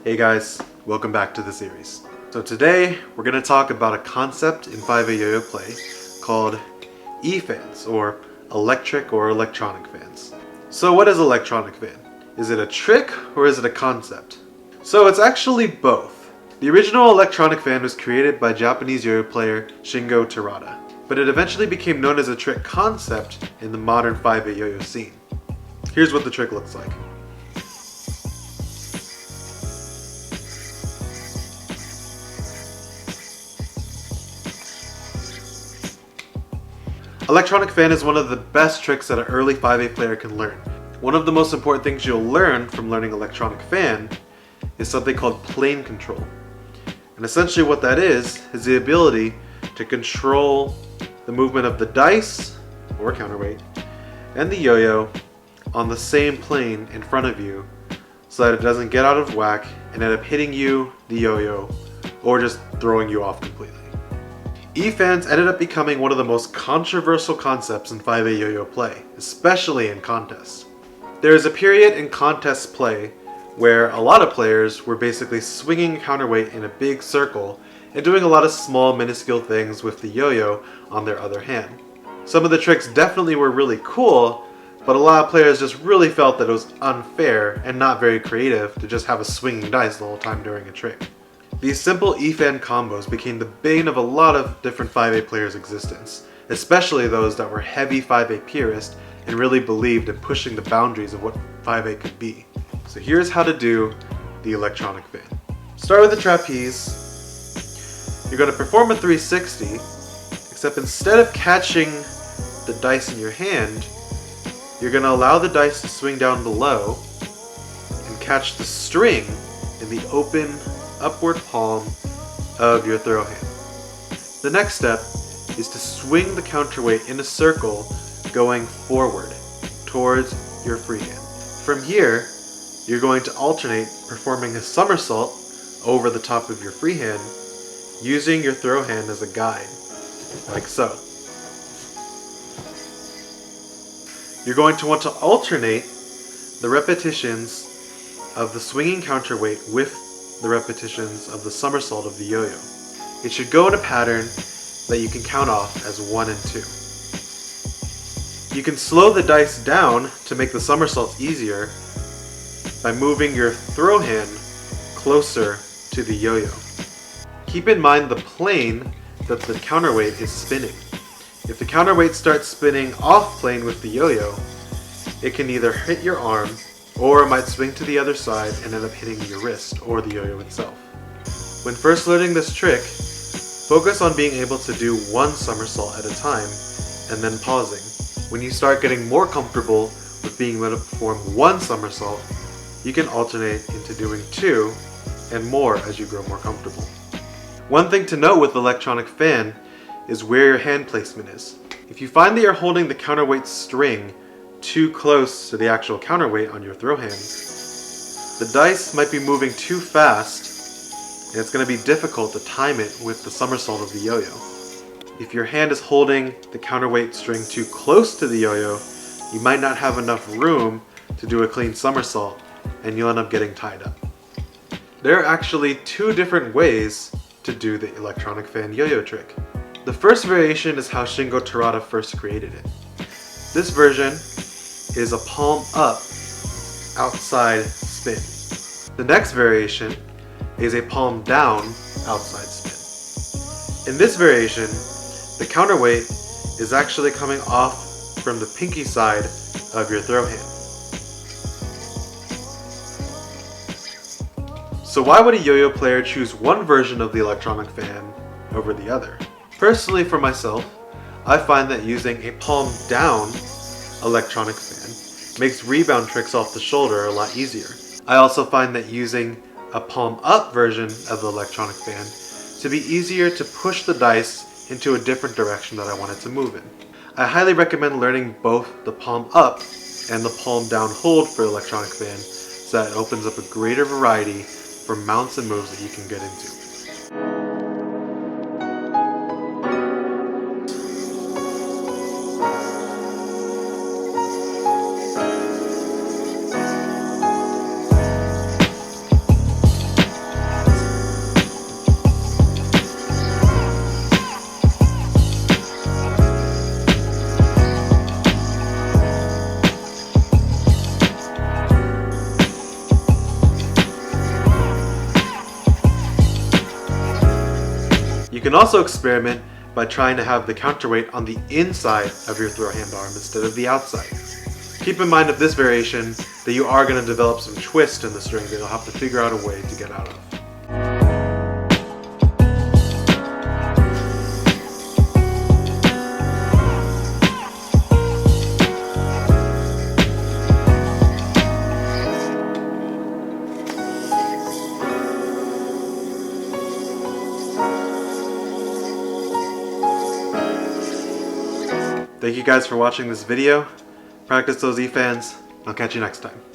Hey guys, welcome back to the series. So today we're going to talk about a concept in 5A yo-yo play called E-fans, or electric or electronic fans. So what is electronic fan? Is it a trick or is it a concept? So it's actually both. The original electronic fan was created by Japanese yo-yo player Shingo Terada, but it eventually became known as a trick concept in the modern 5A yo-yo scene. Here's what the trick looks like. Electronic fan is one of the best tricks that an early 5A player can learn. One of the most important things you'll learn from learning electronic fan is something called plane control. And essentially what that is the ability to control the movement of the dice, or counterweight, and the yo-yo on the same plane in front of you so that it doesn't get out of whack and end up hitting you, the yo-yo, or just throwing you off completely. E-fans ended up becoming one of the most controversial concepts in 5A yo-yo play, especially in contests. There is a period in contest play where a lot of players were basically swinging counterweight in a big circle and doing a lot of small minuscule things with the yo-yo on their other hand. Some of the tricks definitely were really cool, but a lot of players just really felt that it was unfair and not very creative to just have a swinging dice the whole time during a trick. These simple E-fan combos became the bane of a lot of different 5A players' existence, especially those that were heavy 5A purists and really believed in pushing the boundaries of what 5A could be. So here's how to do the electronic fan. Start with the trapeze. You're going to perform a 360, except instead of catching the dice in your hand, you're going to allow the dice to swing down below and catch the string in the open upward palm of your throw hand. The next step is to swing the counterweight in a circle going forward towards your free hand. From here, you're going to alternate performing a somersault over the top of your free hand using your throw hand as a guide, like so. You're going to want to alternate the repetitions of the swinging counterweight with the repetitions of the somersault of the yo-yo. It should go in a pattern that you can count off as 1 and 2. You can slow the dice down to make the somersaults easier by moving your throw hand closer to the yo-yo. Keep in mind the plane that the counterweight is spinning. If the counterweight starts spinning off plane with the yo-yo, it can either hit your arm or it might swing to the other side and end up hitting your wrist or the yo-yo itself. When first learning this trick, focus on being able to do one somersault at a time and then pausing. When you start getting more comfortable with being able to perform one somersault, you can alternate into doing 2 and more as you grow more comfortable. One thing to note with electronic fan is where your hand placement is. If you find that you're holding the counterweight string too close to the actual counterweight on your throw hand, the dice might be moving too fast and it's going to be difficult to time it with the somersault of the yo-yo. If your hand is holding the counterweight string too close to the yo-yo, you might not have enough room to do a clean somersault and you'll end up getting tied up. There are actually 2 different ways to do the electronic fan yo-yo trick. The first variation is how Shingo Terada first created it. This version is a palm up outside spin. The next variation is a palm down outside spin. In this variation, the counterweight is actually coming off from the pinky side of your throw hand. So why would a yo-yo player choose one version of the electronic fan over the other? Personally, for myself, I find that using a palm down electronic fan makes rebound tricks off the shoulder a lot easier. I also find that using a palm up version of the electronic fan to be easier to push the dice into a different direction that I want it to move in. I highly recommend learning both the palm up and the palm down hold for electronic fan so that it opens up a greater variety for mounts and moves that you can get into. can also experiment by trying to have the counterweight on the inside of your throw hand arm instead of the outside. Keep in mind of this variation that you are going to develop some twist in the string that you'll have to figure out a way to get out of. Thank you guys for watching this video. Practice those E-fans. I'll catch you next time.